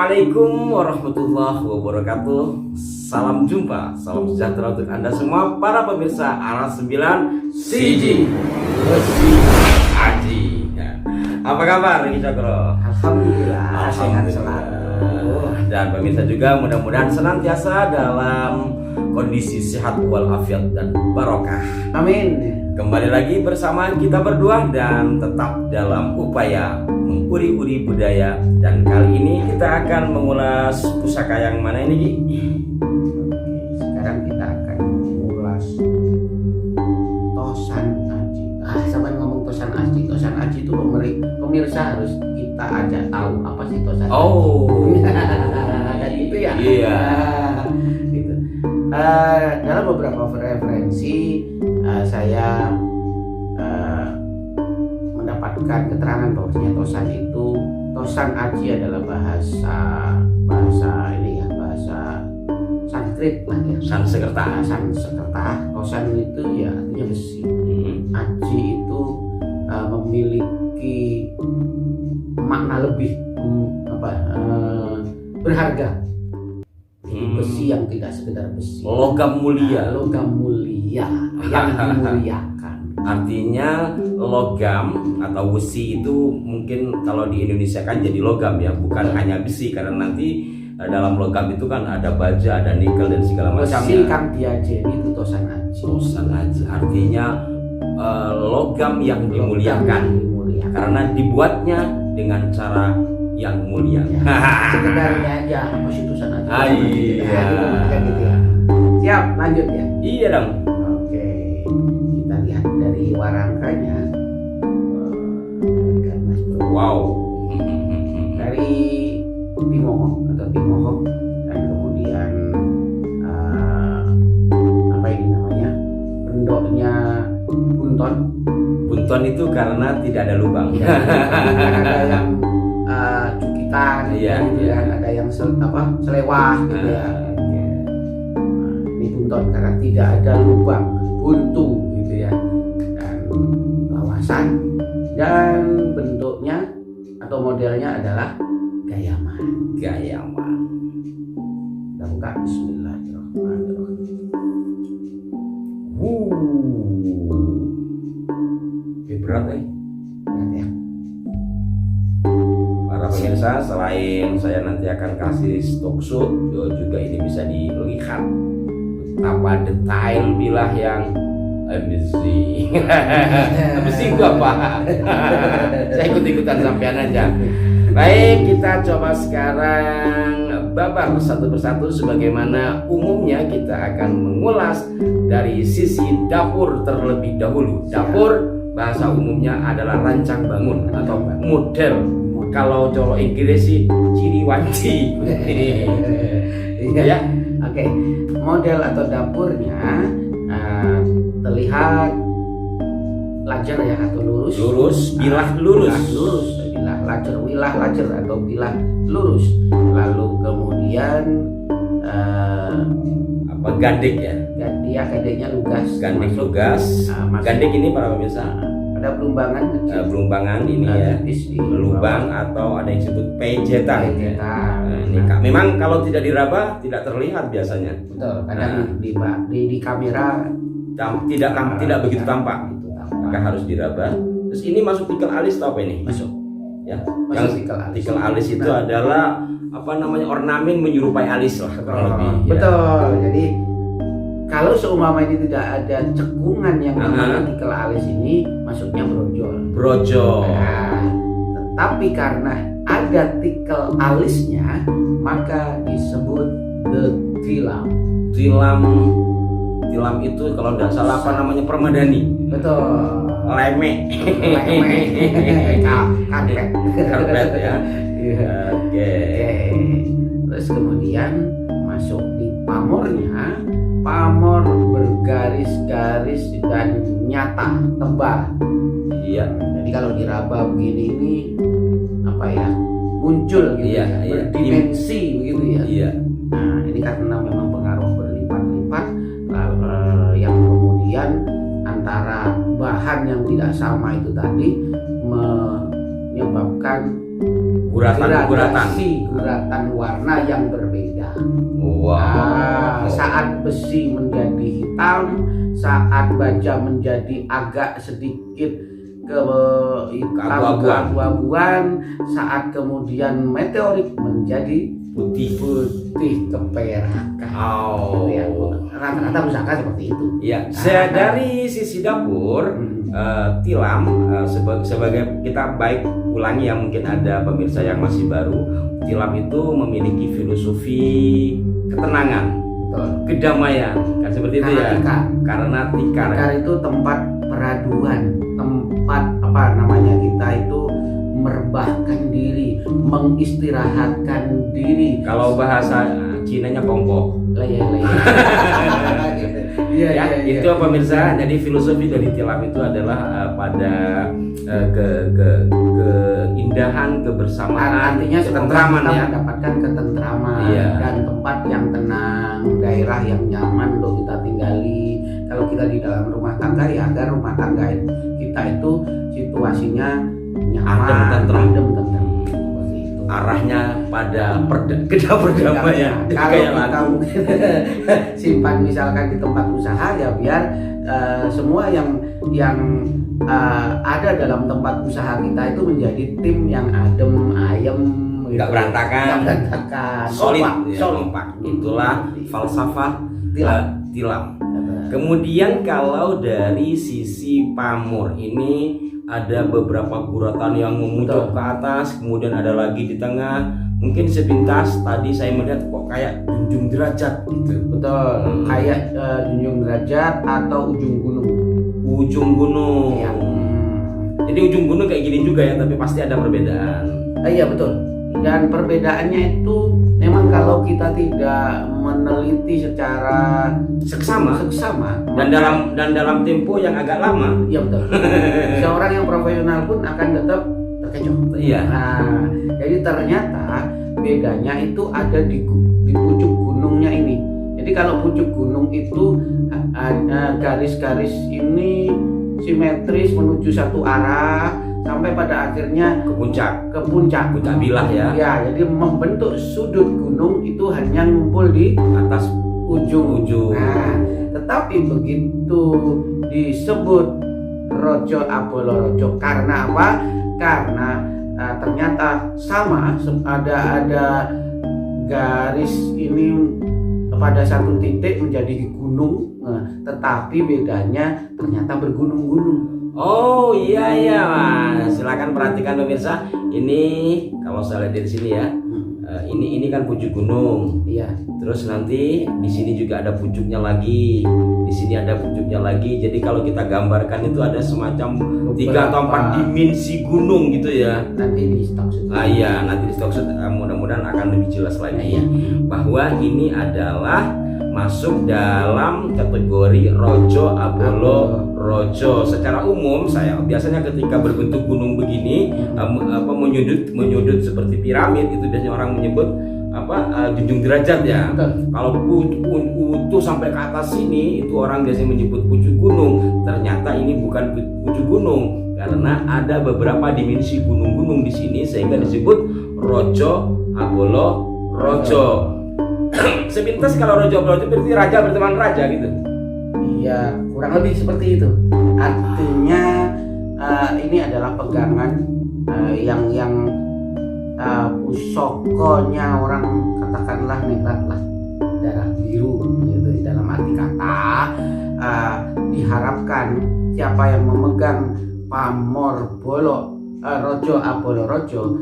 Assalamualaikum warahmatullahi wabarakatuh. Salam jumpa, salam sejahtera untuk Anda semua para pemirsa Aras 9 Siji Besi Aji. Apa kabar Ki Cokro? Alhamdulillah, sehat selalu. Dan pemirsa juga mudah-mudahan senantiasa dalam kondisi sehat walafiat dan barokah. Amin. Kembali lagi bersama kita berdua dan tetap dalam upaya menguri-uri budaya. Dan kali ini kita akan mengulas pusaka yang mana ini, Ki? Sekarang kita akan mengulas Tosan Aji. Sampai ngomong Tosan Aji. Tosan Aji itu pemirsa harus kita ajak tahu apa sih Tosan Aji. Oh, dan itu ya. Iya. Gitu. Dalam beberapa referensi saya mendapatkan keterangan bahwasanya Tosan Aji adalah bahasa Sanskrit lah ya. Sanskerta. Tosan itu ya artinya besi. Aji itu memiliki makna lebih berharga. Besi yang tidak sekedar besi. Logam mulia. Logam mulia yang dimuliakan. Artinya logam atau besi itu mungkin kalau di Indonesia kan jadi logam ya, bukan hanya besi, karena nanti dalam logam itu kan ada baja, ada nikel dan segala macamnya. Besi kang diajeni itu Tosan Aji. Tosan Aji artinya logam yang dimuliakan, karena dibuatnya dengan cara yang mulia. Ya, sekedarnya aja apa sih Tosan Aji? Iya. Gitu ya. Siap, lanjut ya. Iya dong. Oke, kita lihat dari warangkanya. Mas Bro. Wow. Dari Timoho dan kemudian apa ini namanya, bentuknya bunton. Bunton itu karena tidak ada lubang. Ada yang cukitan, Iya, gitu iya. kan, ada yang selewah gitu ya. Ini bunton karena tidak ada lubang, buntu gitu ya. Dan lawasan dan bentuknya atau modelnya adalah gayaman. Gayaman. Kita buka, bismillahirrahmanirrahim. Berat Lihat ya. Para pemirsa, selain saya nanti akan kasih stok shoot, juga ini bisa dilihat betapa detail bilah yang besi. Besi itu apa? Saya ikut-ikutan sampean aja. Baik, kita coba sekarang babar satu persatu. Sebagaimana umumnya kita akan mengulas dari sisi dapur terlebih dahulu. Dapur bahasa umumnya adalah rancang bangun atau model. Kalau cowok Inggris sih ciri wanci. Iya. Ya. Oke, model atau dapurnya terlihat lajar ya atau lurus. Lurus, bilah lurus. Bilah lajar, wilah lajar atau bilah lurus. Lalu kemudian Apa gandek ya? gandeknya lugas. Gandek Masuk. lugas. Masuk. Gandek ini para pemirsa, Ada belumbangan kecil. belumbangan ini ya, Tipis di lubang atau ada yang disebut pejetan. Pejetan. Ini memang kalau tidak diraba tidak terlihat biasanya. Betul, kadang di kamera Tidak begitu tampak. itu tampak. Maka harus diraba. Terus ini masuk tikel alis atau apa ini? Masuk. Ya. Masuk Yang tikel alis. tikel alis itu adalah apa namanya, ornamen menyerupai alis lah kurang lebih. Ya. Betul. Jadi kalau seumpama ini tidak ada cekungan yang namanya tikel alis ini, masuknya brojol. Brojol. Nah, tetapi karena ada tikel alisnya, maka disebut the tilam. Tilam itu kalau tidak salah apa namanya, permadani. Betul. Lemek. Karpet ya. Iya. Oke. Terus kemudian masuk di pamornya. Pamor bergaris-garis dan nyata, tebal. Iya. Jadi kalau diraba begini ini apa ya, muncul gitu, Iya, ya, iya. berdimensi begitu ya. Iya. Nah ini karena memang pengaruh berlipat-lipat, yang kemudian antara bahan yang tidak sama itu tadi menyebabkan guratan warna yang berbeda. Saat besi menjadi hitam, saat baja menjadi agak sedikit keabu-abuan, saat kemudian meteorit menjadi putih keperakan. Rata-rata pusaka seperti itu. Ya, dari sisi dapur, tilam sebagai kita baik ulangi yang mungkin ada pemirsa yang masih baru, tilam itu memiliki filosofi ketenangan, kedamaian, kan seperti itu ya. Karena tikar itu tempat peraduan, tempat kita itu merebahkan diri, mengistirahatkan diri. Kalau bahasa Cinanya kongko. Itu pemirsa. Jadi filosofi dari tilam itu adalah pada keindahan, kebersamaan, artinya ketentraman ya. Mendapatkan ketentraman dan tempat yang tenang, daerah yang nyaman untuk kita tinggali. Kalau kita di dalam rumah tangga ya agar rumah tangga kita itu situasinya nyaman, adem, arahnya pada perdamaian. Kalau kita mungkin simpan misalkan di tempat usaha ya biar semua yang ada dalam tempat usaha kita itu menjadi tim yang adem, ayem, nggak berantakan, solid, kompak. Itulah falsafah tilam. Kemudian kalau dari sisi pamor ini ada beberapa guratan yang memuncak ke atas, kemudian ada lagi di tengah. Mungkin sepintas tadi saya melihat kok kayak junjung derajat gitu. Betul, kayak junjung derajat atau ujung gunung. Ya. Jadi ujung gunung kayak gini juga ya, tapi pasti ada perbedaan. Iya betul. Dan perbedaannya itu memang kalau kita tidak meneliti secara seksama dan dalam tempo yang agak lama, ya betul. Seorang yang profesional pun akan tetap terkecoh. Iya. Nah, jadi ternyata bedanya itu ada di pucuk gunungnya ini. Jadi kalau pucuk gunung itu garis-garis ini simetris menuju satu arah sampai pada akhirnya ke puncak bilah ya. Ya, jadi membentuk sudut gunung itu hanya ngumpul di atas ujung. Nah, tetapi begitu disebut Rojo Abolo Rojo karena apa? Karena ternyata sama ada garis ini pada satu titik menjadi gunung, tetapi bedanya ternyata bergunung-gunung. Oh iya Mas, silakan perhatikan pemirsa. Ini kalau saya lihat dari sini ya, ini kan pucuk gunung. Iya. Terus nanti di sini juga ada pucuknya lagi, di sini ada pucuknya lagi. Jadi kalau kita gambarkan itu ada semacam 3 atau 4 dimensi gunung gitu ya. Nanti di stockshoot. Iya, nanti di stockshoot mudah-mudahan akan lebih jelas lagi bahwa ini adalah masuk dalam kategori Rojo Abolo Rojo. Secara umum saya biasanya ketika berbentuk gunung begini menyudut seperti piramid itu biasanya orang menyebut junjung derajat ya. Kalau utuh sampai ke atas sini itu orang biasanya menyebut pucuk gunung. Ternyata ini bukan pucuk gunung karena ada beberapa dimensi gunung-gunung di sini sehingga disebut Rojo Abolo Rojo. Sepintas kalau Rojo Abolo Rojo berarti raja berteman raja gitu. Iya, kurang lebih seperti itu. Artinya ini adalah pegangan yang usokonya orang katakanlah nekatlah darah biru gitu dalam arti kata diharapkan siapa yang memegang pamor Rojo Abolo Rojo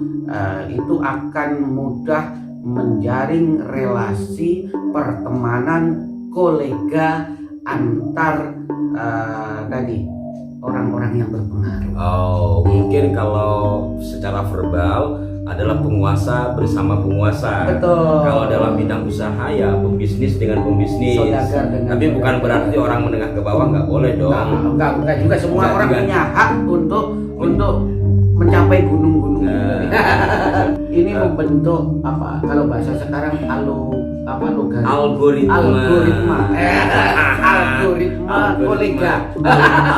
itu akan mudah menjaring relasi pertemanan kolega antar tadi orang-orang yang berpengaruh. Oh, mungkin kalau secara verbal adalah penguasa bersama penguasa. Betul. Kalau dalam bidang usaha ya pembisnis dengan pembisnis. Tapi bukan berarti orang menengah ke bawah nggak boleh dong. Enggak juga semua orang punya hak untuk mencapai gunung-gunung. ini membentuk apa? Kalau bahasa sekarang logaritma. Algoritma. Algoritma kolega.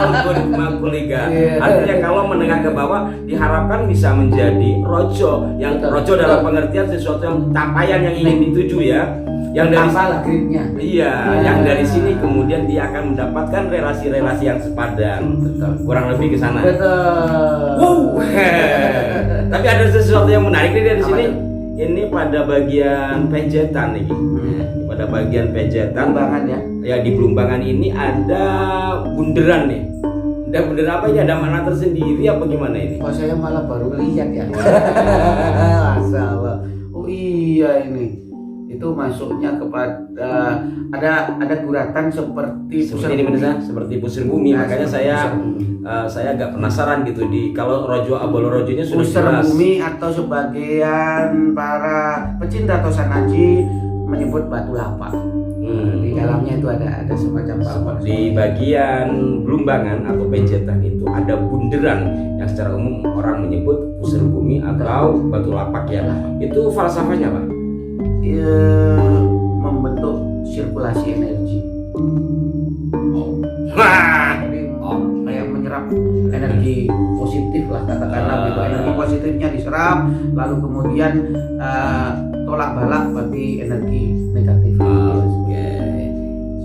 Algoritma kolega. Iya. Artinya kalau menengah ke bawah diharapkan bisa menjadi rojo. Yang Betul. rojo dalam pengertian sesuatu yang capaian yang ingin dituju ya. Yang dari Apalah gripnya. Iya, yang dari sini kemudian dia akan mendapatkan relasi-relasi yang sepadan. Betul. Kurang lebih ke sana. Betul. Wow. Tapi ada sesuatu yang menarik nih dari Apa sini. tuh? Ini pada bagian pejetan nih. Pada bagian pejetan, Tambangan ya. ya di Blumbangan ini ada bunderan nih. Ada bunderan apa ini? Ada makna tersendiri apa gimana ini? Kok saya malah baru lihat ya. Masalah. Oh iya ini. Itu masuknya kepada ada guratan seperti Seperti ini pemirsa, seperti pusir bumi. Nah, Makanya seperti pusar bumi. saya agak penasaran gitu di kalau rojo abolo rojonya sudah pusar jelas. bumi atau sebagian para pecinta tosan aji menyebut batu lapak. Di dalamnya itu ada semacam bawah. Di bagian Blumbangan atau pejetan itu ada bunderan yang secara umum orang menyebut pusir bumi atau batu lapak ya. Itu falsafahnya Pak? Membentuk sirkulasi energi. Jadi kayak menyerap energi positif lah katakanlah gitu. Energi positifnya diserap, lalu kemudian tolak balak bagi energi negatif. Oke.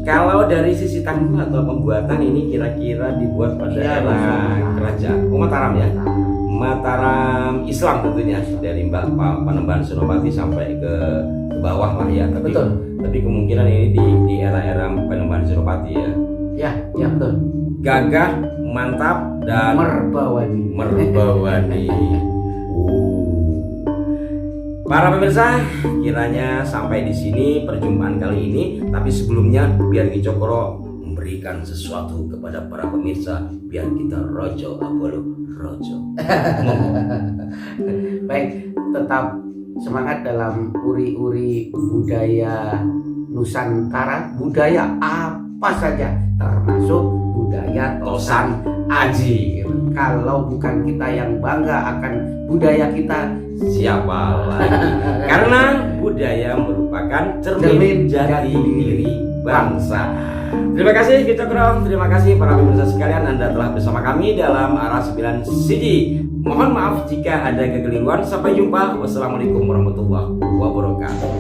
Kalau dari sisi tanggung atau pembuatan ini kira-kira dibuat pada Iya, era Mataram. kerajaan Mataram ya. Mataram Islam tentunya dari Mbak Panembahan Senopati sampai ke bawah lah ya. Tapi kemungkinan ini di era-era Panembahan Senopati ya. Ya betul. Gagah, mantap dan merbawani. Para pemirsa, kiranya sampai di sini perjumpaan kali ini. Tapi sebelumnya biar Ki Cokro memberikan sesuatu kepada para pemirsa biar kita rojo abolo rojo. Baik, tetap semangat dalam uri-uri budaya Nusantara, budaya apa saja termasuk budaya tosan aji. Kalau bukan kita yang bangga akan budaya kita, Siapa lagi? Karena budaya merupakan cermin jati diri bangsa. Terima kasih Ki Cokro, terima kasih para pemirsa sekalian, Anda telah bersama kami dalam Arah 9 CD. Mohon maaf jika ada kekeliruan. Sampai jumpa. Wassalamualaikum warahmatullahi wabarakatuh.